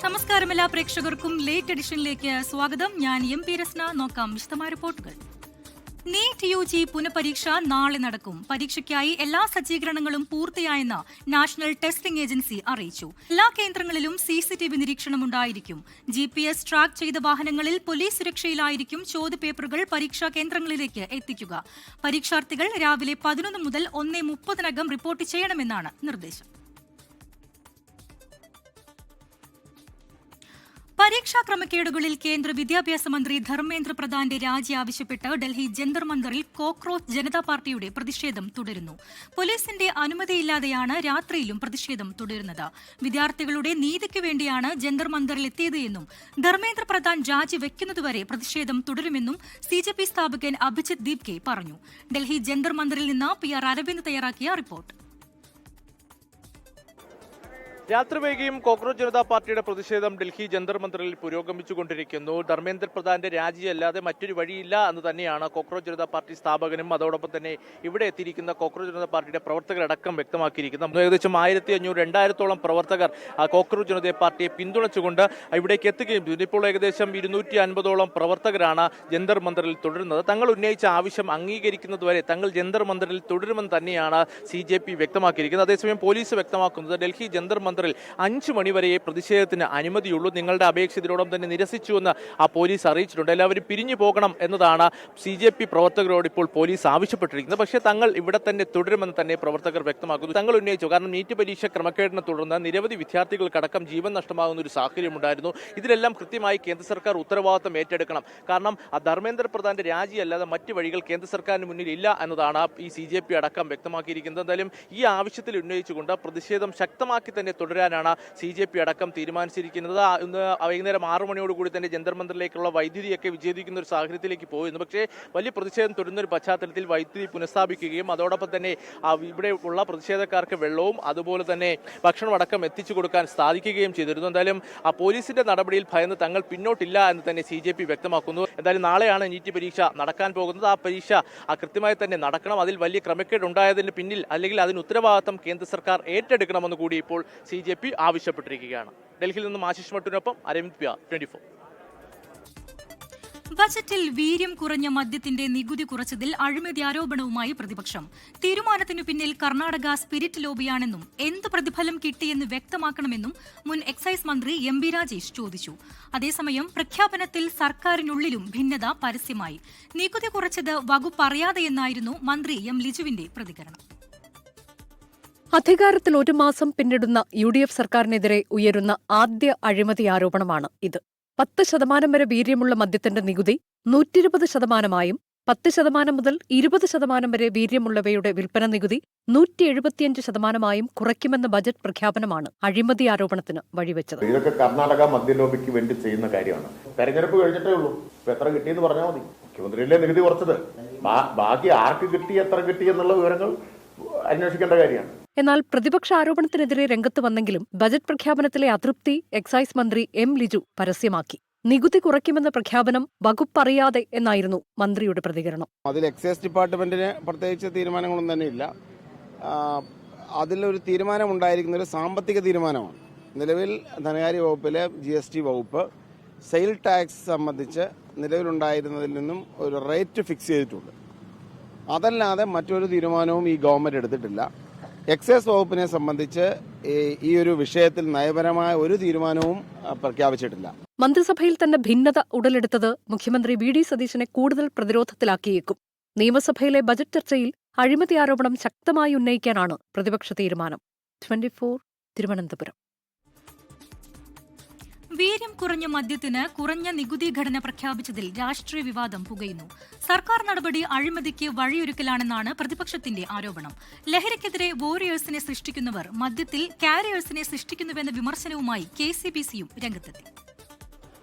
നമസ്കാരം എല്ലാ പ്രേക്ഷകർക്കും ലേറ്റ് എഡിഷനിലേക്ക് സ്വാഗതം. ഞാൻ എം.പി. രസ്ന. നോക്കാം വിശദമായ റിപ്പോർട്ടുകൾ. നീറ്റ് യു.ജി പുനഃപരീക്ഷ നാളെ നടക്കും. പരീക്ഷയ്ക്കായി എല്ലാ സജ്ജീകരണങ്ങളും പൂർത്തിയായെന്ന് നാഷണൽ ടെസ്റ്റിംഗ് ഏജൻസി അറിയിച്ചു. എല്ലാ കേന്ദ്രങ്ങളിലും CCTV നിരീക്ഷണം ഉണ്ടായിരിക്കും. GPS ട്രാക്ക് ചെയ്ത വാഹനങ്ങളിൽ പോലീസ് സുരക്ഷയിലായിരിക്കും ചോദ്യപേപ്പറുകൾ പരീക്ഷാ കേന്ദ്രങ്ങളിലേക്ക് എത്തിക്കുക. പരീക്ഷാർത്ഥികൾ രാവിലെ 11 മുതൽ 1:30 റിപ്പോർട്ട് ചെയ്യണമെന്നാണ് നിർദ്ദേശം. പരീക്ഷാ ക്രമക്കേടുകളിൽ കേന്ദ്ര വിദ്യാഭ്യാസ മന്ത്രി ധർമ്മേന്ദ്ര പ്രധാന്റെ രാജി ആവശ്യപ്പെട്ട് ഡൽഹി ജന്തർ മന്ദറിൽ കോക്രോച്ച് ജനതാ പാർട്ടിയുടെ പ്രതിഷേധം തുടരുന്നു. പോലീസിന്റെ അനുമതിയില്ലാതെയാണ് രാത്രിയിലും പ്രതിഷേധം തുടരുന്നത്. വിദ്യാർത്ഥികളുടെ നീതിക്ക് വേണ്ടിയാണ് ജന്തർ മന്ദറിൽ എത്തിയത് എന്നും ധർമ്മേന്ദ്ര പ്രധാൻ രാജിവെക്കുന്നതുവരെ പ്രതിഷേധം തുടരുമെന്നും CJP സ്ഥാപകൻ അഭിജിത് ദീപ്കെ പറഞ്ഞു. ഡൽഹി ജന്തർ മന്ദറിൽ നിന്ന് PR അരവിന്ദ് തയ്യാറാക്കിയ റിപ്പോർട്ട്. രാത്രി വൈകിയും കോക്രോച്ച് ജനതാ പാർട്ടിയുടെ പ്രതിഷേധം ഡൽഹി ജന്തർ മന്ദറിൽ പുരോഗമിച്ചുകൊണ്ടിരിക്കുന്നു. ധർമ്മേന്ദ്ര പ്രധാന്റെ രാജിയല്ലാതെ മറ്റൊരു വഴിയില്ല എന്ന് തന്നെയാണ് കോക്രോച്ച് ജനതാ പാർട്ടി സ്ഥാപകനും അതോടൊപ്പം തന്നെ ഇവിടെ എത്തിയിരിക്കുന്ന കോക്രോച്ച് ജനതാ പാർട്ടിയുടെ പ്രവർത്തകരടക്കം വ്യക്തമാക്കിയിരിക്കുന്നത്. ഏകദേശം 1500-2000-ഓളം പ്രവർത്തകർ കോക്രോച്ച് ജനതാ പാർട്ടിയെ പിന്തുണച്ചുകൊണ്ട് ഇവിടേക്ക് എത്തുകയും ചെയ്തു. ഇപ്പോൾ ഏകദേശം 250-ഓളം പ്രവർത്തകരാണ് ജന്തർ മന്ദറിൽ തുടരുന്നത്. തങ്ങൾ ഉന്നയിച്ച ആവശ്യം അംഗീകരിക്കുന്നതുവരെ തങ്ങൾ ജന്തർ മന്ദറിൽ തുടരുമെന്ന് തന്നെയാണ് CJP വ്യക്തമാക്കിയിരിക്കുന്നത്. അതേസമയം പോലീസ് വ്യക്തമാക്കുന്നത് ഡൽഹി ജന്തർ മന്ദറിൽ 5 മണിവരെ പ്രതിഷേധത്തിന് അനുമതിയുള്ളൂ. നിങ്ങളുടെ അപേക്ഷ ഇതിനോടൊപ്പം തന്നെ നിരസിച്ചുവെന്ന് ആ പോലീസ് അറിയിച്ചിട്ടുണ്ട്. എല്ലാവരും പിരിഞ്ഞു പോകണം എന്നതാണ് CJP പ്രവർത്തകരോട് ഇപ്പോൾ പോലീസ് ആവശ്യപ്പെട്ടിരിക്കുന്നത്. പക്ഷേ തങ്ങൾ ഇവിടെ തന്നെ തുടരുമെന്ന് തന്നെ പ്രവർത്തകർ വ്യക്തമാക്കുന്നു. തങ്ങൾ ഉന്നയിച്ചു. കാരണം നീറ്റ് പരീക്ഷ ക്രമക്കേടിനെ തുടർന്ന് നിരവധി വിദ്യാർത്ഥികൾക്കടക്കം ജീവൻ നഷ്ടമാകുന്ന ഒരു സാഹചര്യമുണ്ടായിരുന്നു. ഇതിലെല്ലാം കൃത്യമായി കേന്ദ്ര സർക്കാർ ഉത്തരവാദിത്തം ഏറ്റെടുക്കണം. കാരണം ധർമ്മേന്ദ്ര പ്രധാന്റെ രാജിയല്ലാതെ മറ്റ് വഴികൾ കേന്ദ്ര സർക്കാരിന് മുന്നിൽ ഇല്ല എന്നതാണ് ഈ CJP അടക്കം വ്യക്തമാക്കിയിരിക്കുന്നത്. എന്തായാലും ഈ ആവശ്യത്തിൽ ഉന്നയിച്ചുകൊണ്ട് പ്രതിഷേധം ശക്തമാക്കി തന്നെ തുടരാനാണ് CJP അടക്കം തീരുമാനിച്ചിരിക്കുന്നത്. ഇന്ന് വൈകുന്നേരം 6 മണിയോടുകൂടി തന്നെ ജന്തർ മന്ദറിലേക്കുള്ള വൈദ്യുതിയൊക്കെ വിച്ഛേദിക്കുന്ന ഒരു സാഹചര്യത്തിലേക്ക് പോയിരുന്നു. പക്ഷേ വലിയ പ്രതിഷേധം തുടരുന്ന ഒരു പശ്ചാത്തലത്തിൽ വൈദ്യുതി പുനഃസ്ഥാപിക്കുകയും അതോടൊപ്പം തന്നെ ഇവിടെ ഉള്ള പ്രതിഷേധക്കാർക്ക് വെള്ളവും അതുപോലെ തന്നെ ഭക്ഷണം അടക്കം എത്തിച്ചു കൊടുക്കാൻ സാധിക്കുകയും ചെയ്തിരുന്നു. എന്തായാലും പോലീസിന്റെ നടപടിയിൽ ഭയന്ന് തങ്ങൾ പിന്നോട്ടില്ല എന്ന് തന്നെ CJP വ്യക്തമാക്കുന്നു. എന്തായാലും നാളെയാണ് നീറ്റ് പരീക്ഷ നടക്കാൻ പോകുന്നത്. ആ പരീക്ഷ കൃത്യമായി തന്നെ നടക്കണം. അതിൽ വലിയ ക്രമക്കേട് ഉണ്ടായതിന് പിന്നിൽ അല്ലെങ്കിൽ അതിന് ഉത്തരവാദിത്തം കേന്ദ്ര സർക്കാർ ഏറ്റെടുക്കണമെന്ന് കൂടി ഇപ്പോൾ CJP ആവശ്യപ്പെട്ടിരിക്കുകയാണ്. ഡൽഹിയിൽ നിന്നും ആശിഷ് മട്ടുനൊപ്പം അരവിന്ദ് PR 24. ബജറ്റിൽ വീര്യം കുറഞ്ഞ മദ്യത്തിന്റെ നികുതി കുറച്ചതിൽ അഴിമതി ആരോപണവുമായി പ്രതിപക്ഷം. തീരുമാനത്തിനു പിന്നിൽ കർണാടക സ്പിരിറ്റ് ലോബിയാണെന്നും എന്ത് പ്രതിഫലം കിട്ടിയെന്ന് വ്യക്തമാക്കണമെന്നും മുൻ എക്സൈസ് മന്ത്രി MB രാജേഷ് ചോദിച്ചു. അതേസമയം പ്രഖ്യാപനത്തിൽ സർക്കാരിനുള്ളിലും ഭിന്നത പരസ്യമായി. നികുതി കുറച്ചത് വകുപ്പ് അറിയാതെയെന്നായിരുന്നു മന്ത്രി M ലിജുവിന്റെ പ്രതികരണം. അധികാരത്തിൽ 1 മാസം പിന്നിടുന്ന UDF സർക്കാരിനെതിരെ ഉയരുന്ന ആദ്യ അഴിമതി ആരോപണമാണ് ഇത്. 10% വരെ വീര്യമുള്ള മദ്യത്തിന്റെ നികുതി 120%, 10% മുതൽ 20% വരെ വീര്യമുള്ളവയുടെ വിൽപ്പന നികുതി 175% കുറയ്ക്കുമെന്ന ബജറ്റ് പ്രഖ്യാപനമാണ് അഴിമതി ആരോപണത്തിന് വഴിവെച്ചത്. ഇതൊക്കെ കർണാടക മദ്യലോബിക്ക് വേണ്ടി ചെയ്യുന്ന കാര്യമാണ്. തെരഞ്ഞെടുപ്പ് കഴിഞ്ഞിട്ടേ ഉള്ളൂ. എത്ര കിട്ടിയെന്ന് പറഞ്ഞാൽ മതി. മുഖ്യമന്ത്രിയല്ലേ നികുതി കുറച്ചത്. ബാക്കി ആർക്ക് കിട്ടി, എത്ര കിട്ടി എന്നുള്ള വിവരങ്ങൾ അന്വേഷിക്കേണ്ട കാര്യമാണ്. എന്നാൽ പ്രതിപക്ഷ ആരോപണത്തിനെതിരെ രംഗത്ത് വന്നെങ്കിലും ബജറ്റ് പ്രഖ്യാപനത്തിലെ അതൃപ്തി എക്സൈസ് മന്ത്രി M ലിജു പരസ്യമാക്കി. നികുതി കുറയ്ക്കുമെന്ന പ്രഖ്യാപനം വകുപ്പറിയാതെ എന്നായിരുന്നു മന്ത്രിയുടെ പ്രതികരണം. അതിൽ എക്സൈസ് ഡിപ്പാർട്ട്മെന്റിന് പ്രത്യേകിച്ച് തീരുമാനങ്ങളൊന്നും തന്നെ ഇല്ല. അതിലൊരു തീരുമാനം ഉണ്ടായിരിക്കുന്ന ഒരു സാമ്പത്തിക തീരുമാനമാണ്. നിലവിൽ ധനകാര്യ വകുപ്പിലെ GST വകുപ്പ് സെയിൽ ടാക്സ് സംബന്ധിച്ച് നിലവിലുണ്ടായിരുന്നതിൽ നിന്നും ഒരു റേറ്റ് ഫിക്സ് ചെയ്തിട്ടുണ്ട്. അതല്ലാതെ മറ്റൊരു തീരുമാനവും ഈ ഗവൺമെന്റ് എടുത്തിട്ടില്ല. എക്സൈസ് വകുപ്പിനെ സംബന്ധിച്ച് ഈ ഒരു വിഷയത്തിൽ നയപരമായ ഒരു തീരുമാനവും പ്രഖ്യാപിച്ചിട്ടില്ല. മന്ത്രിസഭയിൽ തന്നെ ഭിന്നത ഉടലെടുത്തത് മുഖ്യമന്ത്രി VD സതീശനെ കൂടുതൽ പ്രതിരോധത്തിലാക്കിയേക്കും. നിയമസഭയിലെ ബജറ്റ് ചർച്ചയിൽ അഴിമതി ആരോപണം ശക്തമായി ഉന്നയിക്കാനാണ് പ്രതിപക്ഷ തീരുമാനം. 24 തിരുവനന്തപുരം. വീര്യം കുറഞ്ഞ മദ്യത്തിന് കുറഞ്ഞ നികുതി ഘടന പ്രഖ്യാപിച്ചതിൽ രാഷ്ട്രീയ വിവാദം പുകയുന്നു. സർക്കാർ നടപടി അഴിമതിക്ക് വഴിയൊരുക്കലാണെന്നാണ് പ്രതിപക്ഷത്തിന്റെ ആരോപണം. ലഹരിക്കെതിരെ വോറിയേഴ്സിനെ സൃഷ്ടിക്കുന്നവർ മദ്യത്തിൽ കാരിയേഴ്സിനെ സൃഷ്ടിക്കുന്നുവെന്ന വിമർശനവുമായി KCBCയും രംഗത്തെത്തി.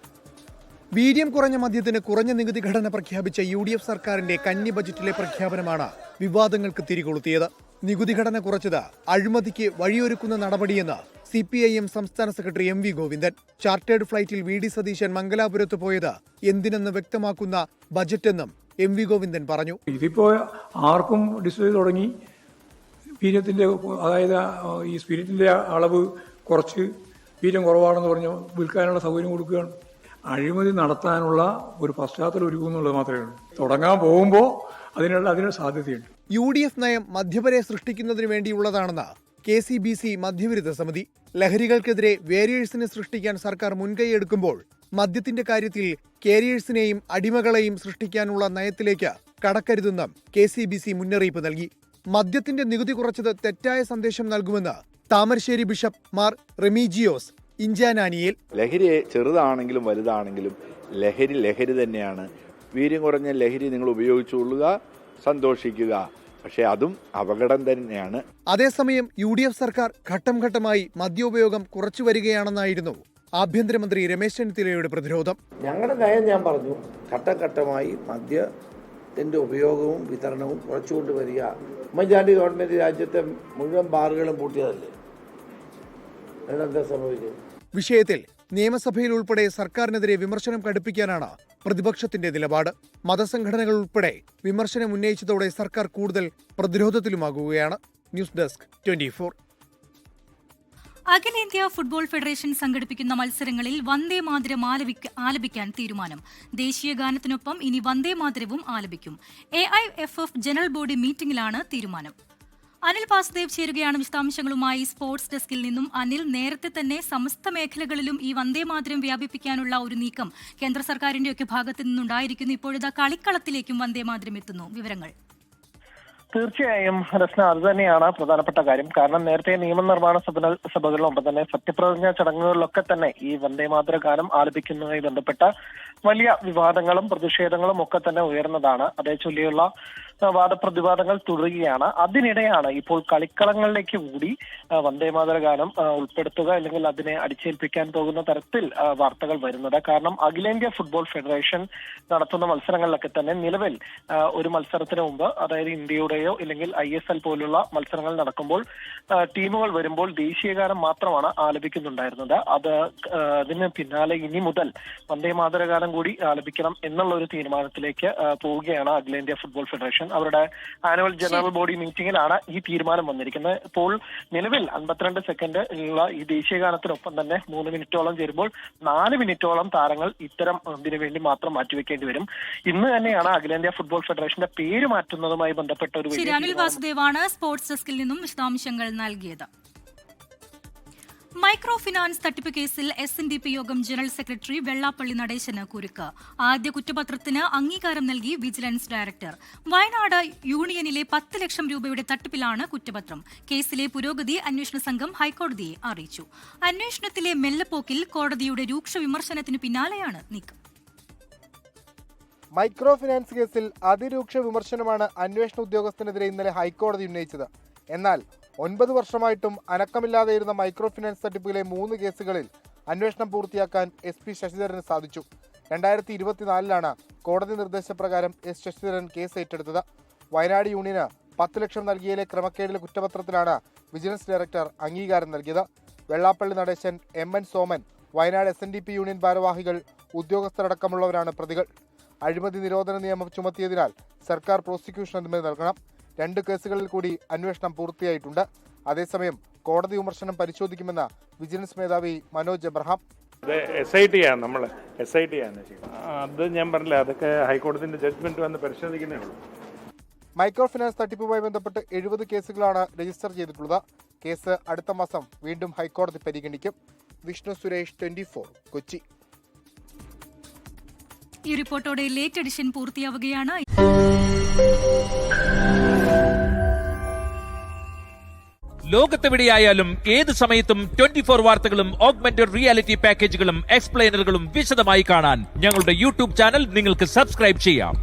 വീര്യം കുറഞ്ഞ മദ്യത്തിന് കുറഞ്ഞ നികുതി ഘടന പ്രഖ്യാപിച്ച UDF സർക്കാരിന്റെ കന്നി ബജറ്റിലെ പ്രഖ്യാപനമാണ് വിവാദങ്ങൾക്ക് തിരികൊളുത്തിയത്. നികുതി ഘടന കുറച്ചത് അഴിമതിക്ക് വഴിയൊരുക്കുന്ന നടപടിയെന്ന് CPIM സംസ്ഥാന സെക്രട്ടറി MV ഗോവിന്ദൻ. ചാർട്ടേഡ് ഫ്ലൈറ്റിൽ VD സതീശൻ മംഗലാപുരത്ത് പോയത് എന്തിനെന്ന് വ്യക്തമാക്കുന്ന ബജറ്റെന്നും MV ഗോവിന്ദൻ പറഞ്ഞു. ഇതിപ്പോ ആർക്കും ഡിസ്പ്ലേ തുടങ്ങി. വീര്യത്തിന്റെ, അതായത് ഈ സ്പിരിറ്റിന്റെ അളവ് കുറച്ച് വീര്യം കുറവാണെന്ന് പറഞ്ഞ് വിൽക്കാനുള്ള സൗകര്യം കൊടുക്കുകയാണ്. അഴിമതി നടത്താനുള്ള ഒരു പശ്ചാത്തലം ഒരുക്കുന്നുള്ളത് മാത്രമേ ഉള്ളൂ. തുടങ്ങാൻ പോകുമ്പോൾ അതിനുള്ള സാധ്യതയുണ്ട്. UDF നയം മദ്യപരെ സൃഷ്ടിക്കുന്നതിനു വേണ്ടിയുള്ളതാണെന്ന് KCBC മദ്യവിരുദ്ധ സമിതി. ലഹരികൾക്കെതിരെ വേരിയേഴ്സിനെ സൃഷ്ടിക്കാൻ സർക്കാർ മുൻകൈയെടുക്കുമ്പോൾ മദ്യത്തിന്റെ കാര്യത്തിൽ കാരിയേഴ്സിനെയും അടിമകളെയും സൃഷ്ടിക്കാനുള്ള നയത്തിലേക്ക് കടക്കരുതെന്നും KCBC മുന്നറിയിപ്പ് നൽകി. മദ്യത്തിന്റെ നികുതി കുറച്ചത് തെറ്റായ സന്ദേശം നൽകുമെന്ന് താമരശ്ശേരി ബിഷപ്പ് മാർ റെമീജിയോസ് ഇഞ്ചാനാനിയിൽ. ലഹരി ചെറുതാണെങ്കിലും വലുതാണെങ്കിലും ലഹരി തന്നെയാണ്. വീര്യം കുറഞ്ഞ ലഹരി നിങ്ങൾ ഉപയോഗിച്ചുകൊള്ളുക, സന്തോഷിക്കുക. പക്ഷേ അതും അപകടം തന്നെയാണ്. അതേസമയം UDF സർക്കാർ ഘട്ടം ഘട്ടമായി മദ്യോപയോഗം കുറച്ചു വരികയാണെന്നായിരുന്നു ആഭ്യന്തരമന്ത്രി രമേശ് ചെന്നിത്തലയുടെ പ്രതിരോധം. ഞങ്ങളുടെ നയം ഞാൻ പറഞ്ഞു, ഘട്ടം ഘട്ടമായി മദ്യത്തിൻ്റെ ഉപയോഗവും വിതരണവും കുറച്ചുകൊണ്ട് വരിക. ഉമ്മൻചാണ്ടി ഗവൺമെൻറ് രാജ്യത്തെ മുഴുവൻ ബാറുകളും പൂട്ടിയതല്ലേ? അതിനെന്താ സംഭവിച്ചത്? വിഷയത്തിൽ നിയമസഭയിൽ ഉൾപ്പെടെ സർക്കാരിനെതിരെ വിമർശനം കടുപ്പിക്കാനാണ് പ്രതിപക്ഷത്തിന്റെ നിലപാട്. മതസംഘടനകൾ ഉൾപ്പെടെ വിമർശനം ഉന്നയിച്ചതോടെ സർക്കാർ കൂടുതൽ പ്രതിരോധത്തിലുമാകുകയാണ്. News desk 24. അഖിലേന്ത്യാ ഫുട്ബോൾ ഫെഡറേഷൻ സംഘടിപ്പിക്കുന്ന മത്സരങ്ങളിൽ വന്ദേ മാതരം ആലപിക്കാൻ തീരുമാനം. ദേശീയ ഗാനത്തിനൊപ്പം ഇനി വന്ദേ മാതരവും ആലപിക്കും. AIFF ജനറൽ ബോഡി മീറ്റിംഗിലാണ് തീരുമാനം. അനിൽ വാസുദേവ് ചേരുകയാണ് വിശദാംശങ്ങളുമായി സ്പോർട്സ് ഡെസ്കിൽ നിന്നും. അനിൽ, നേരത്തെ തന്നെ സമസ്ത മേഖലകളിലും ഈ വന്ദേ മാതരം വ്യാപിപ്പിക്കാനുള്ള ഒരു നീക്കം കേന്ദ്ര സർക്കാരിന്റെയൊക്കെ ഭാഗത്തു നിന്നുണ്ടായിരിക്കുന്നു. ഇപ്പോഴിതാ കളിക്കളത്തിലേക്കും വന്ദേ മാതരം എത്തുന്നു. വിവരങ്ങൾ? തീർച്ചയായും രസ്ന, അത് തന്നെയാണ് പ്രധാനപ്പെട്ട കാര്യം. കാരണം നേരത്തെ നിയമനിർമ്മാണ സഭകളിലൊപ്പം തന്നെ സത്യപ്രതിജ്ഞാ ചടങ്ങുകളിലൊക്കെ തന്നെ ഈ വന്ദേ മാതര ഗാനം ആലപിക്കുന്നതുമായി ബന്ധപ്പെട്ട വലിയ വിവാദങ്ങളും പ്രതിഷേധങ്ങളും ഒക്കെ തന്നെ ഉയർന്നതാണ്. അതേ ചൊല്ലിയുള്ള വാദപ്രതിവാദങ്ങൾ തുടരുകയാണ്. അതിനിടെയാണ് ഇപ്പോൾ കളിക്കളങ്ങളിലേക്ക് കൂടി വന്ദേമാതര ഗാനം ഉൾപ്പെടുത്തുക അല്ലെങ്കിൽ അതിനെ അടിച്ചേൽപ്പിക്കാൻ പോകുന്ന തരത്തിൽ വാർത്തകൾ വരുന്നത്. കാരണം അഖിലേന്ത്യാ ഫുട്ബോൾ ഫെഡറേഷൻ നടത്തുന്ന മത്സരങ്ങളിലൊക്കെ തന്നെ നിലവിൽ ഒരു മത്സരത്തിന് മുമ്പ്, അതായത് ഇന്ത്യയുടെയോ അല്ലെങ്കിൽ ISL പോലുള്ള മത്സരങ്ങൾ നടക്കുമ്പോൾ ടീമുകൾ വരുമ്പോൾ ദേശീയഗാനം മാത്രമാണ് ആലപിക്കുന്നുണ്ടായിരുന്നത്. അതിന് പിന്നാലെ ഇനി മുതൽ വന്ദേമാതര ഗാനം കൂടി ആലപിക്കണം എന്നുള്ള ഒരു തീരുമാനത്തിലേക്ക് പോവുകയാണ് അഖിലേന്ത്യാ ഫുട്ബോൾ ഫെഡറേഷൻ. അവരുടെ ആനുവൽ ജനറൽ ബോഡി മീറ്റിംഗിലാണ് ഈ തീരുമാനം വന്നിരിക്കുന്നത്. ഇപ്പോൾ നിലവിൽ 52 സെക്കൻഡ് ഉള്ള ഈ ദേശീയഗാനത്തിനൊപ്പം തന്നെ 3 മിനിറ്റോളം ചേരുമ്പോൾ 4 മിനിറ്റോളം താരങ്ങൾ ഇത്തരം ഇതിനു വേണ്ടി മാത്രം മാറ്റിവെക്കേണ്ടി വരും. ഇന്ന് തന്നെയാണ് അഖിലേന്ത്യാ ഫുട്ബോൾ ഫെഡറേഷന്റെ പേര് മാറ്റുന്നതുമായി ബന്ധപ്പെട്ട ഒരു അനിൽ വാസുദേവാണ് സ്പോർട്സ് ഡെസ്കിൽ നിന്നും വിശദാംശങ്ങൾ നൽകിയത്. മൈക്രോ ഫിനാൻസ് തട്ടിപ്പ് കേസിൽ SNDP യോഗം ജനറൽ സെക്രട്ടറി വെള്ളാപ്പള്ളി നടേശന് കുരുക്ക്. ആദ്യ കുറ്റപത്രത്തിന് അംഗീകാരം നൽകി വിജിലൻസ് ഡയറക്ടർ. വയനാട് യൂണിയനിലെ 10 ലക്ഷം രൂപയുടെ തട്ടിപ്പിലാണ് കുറ്റപത്രം. കേസിലെ പുരോഗതി അന്വേഷണ സംഘം ഹൈക്കോടതിയെ അറിയിച്ചു. അന്വേഷണത്തിലെ മെല്ലെപ്പോക്കിൽ കോടതിയുടെ രൂക്ഷ വിമർശനത്തിന് പിന്നാലെയാണ് നീക്കം. മൈക്രോ ഫിനാൻസ് കേസിൽ അതിരൂക്ഷ വിമർശനമാണ് അന്വേഷണ ഉദ്യോഗസ്ഥനെതിരെ ഇന്നലെ ഹൈക്കോടതി ഉന്നയിച്ചത്. എന്നാൽ 9 വർഷമായിട്ടും അനക്കമില്ലാതെയിരുന്ന മൈക്രോ ഫിനാൻസ് തട്ടിപ്പിലെ 3 കേസുകളിൽ അന്വേഷണം പൂർത്തിയാക്കാൻ SP ശശിധരന് സാധിച്ചു. 2024 കോടതി നിർദ്ദേശപ്രകാരം S ശശിധരൻ കേസ് ഏറ്റെടുത്തത്. വയനാട് യൂണിയന് 10 ലക്ഷം നൽകിയതിലെ ക്രമക്കേടിലെ കുറ്റപത്രത്തിലാണ് വിജിലൻസ് ഡയറക്ടർ അംഗീകാരം നൽകിയത്. Vellappally Natesan, MN Soman, Wayanad SNDP union ഭാരവാഹികൾ, ഉദ്യോഗസ്ഥരടക്കമുള്ളവരാണ് പ്രതികൾ. അഴിമതി നിരോധന നിയമം ചുമത്തിയതിനാൽ സർക്കാർ പ്രോസിക്യൂഷൻ അനുമതി നൽകണം. 2 കേസുകളിൽ കൂടി അന്വേഷണം പൂർത്തിയായിട്ടുണ്ട്. അതേസമയം കോടതി വിമർശനം പരിശോധിക്കുമെന്ന് വിജിലൻസ് മേധാവി മനോജ് എബ്രഹാം. SIT ആണ്, നമ്മൾ SIT ആണ്. അത് ഞാൻ പറഞ്ഞില്ല, അതൊക്കെ ഹൈക്കോടതിന്റെ ജഡ്ജ്മെന്റ് വന്ന് പരിശോധിക്കുന്നേ ഉള്ളൂ. മൈക്രോ ഫിനാൻസ് തട്ടിപ്പുമായി ബന്ധപ്പെട്ട് 70 കേസുകളാണ് രജിസ്റ്റർ ചെയ്തിട്ടുള്ളത്. കേസ് അടുത്ത മാസം വീണ്ടും ഹൈക്കോടതി പരിഗണിക്കും. വിഷ്ണു സുരേഷ്, 24, കൊച്ചി. ഈ റിപ്പോർട്ടോടെ ലേറ്റ് എഡിഷൻ പൂർത്തിയാവുകയാണ്. ലോകത്തെവിടെയായാലും ഏത് സമയത്തും 24 വാർത്തകളും ഓഗ്മെന്റഡ് റിയാലിറ്റി പാക്കേജുകളും എക്സ്പ്ലെയിനറുകളും വിശദമായി കാണാൻ ഞങ്ങളുടെ YouTube ചാനൽ നിങ്ങൾക്ക് സബ്സ്ക്രൈബ് ചെയ്യാം.